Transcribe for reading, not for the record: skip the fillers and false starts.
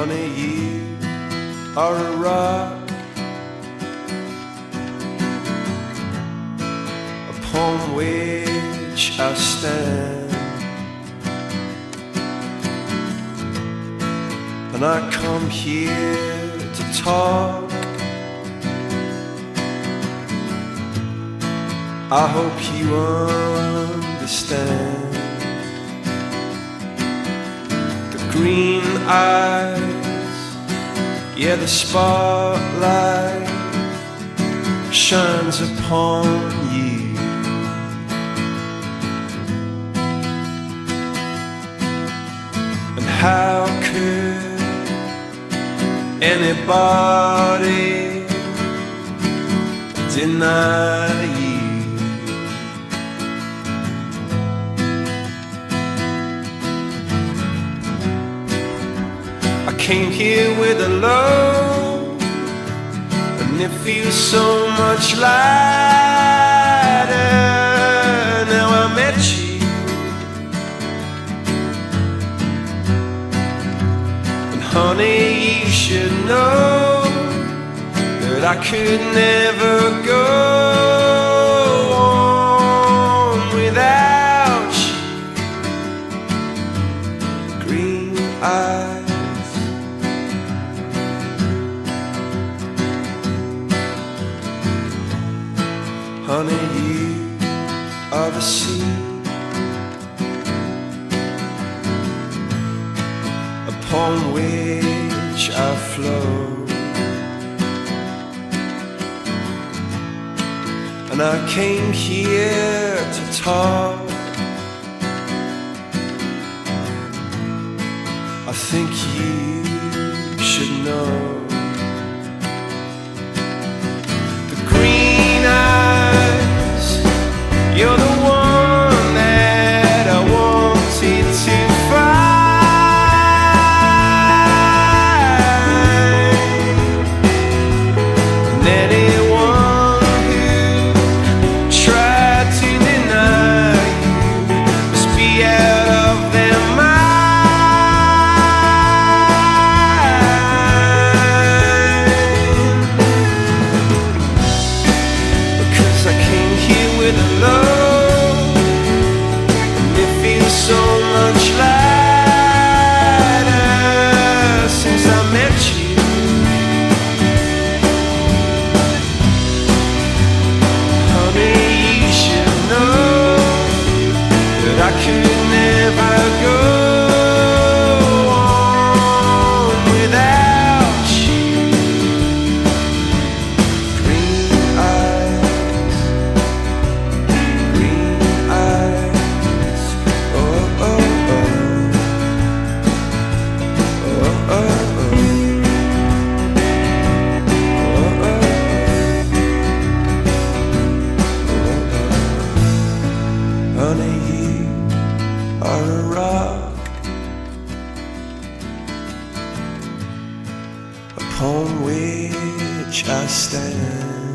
Honey, you are a rock upon which I stand, and I come here to talk. I hope you understand. The green eyes, yeah, the spotlight shines upon you. And how could anybody deny you? I came here with a load, and it feels so much lighter now I met you. And honey, you should know that I could never go on without you. Green eyes, honey, you are the sea upon which I flow, and I came here to talk. I think you should know. You're the one that I wanted to find, and anyone who tried to deny you must be out of their mind. Because I came here with a love so much lighter since I met you. Honey, you should know that I could never go on without you. Green eyes, green eyes. Honey, you are a rock upon which I stand.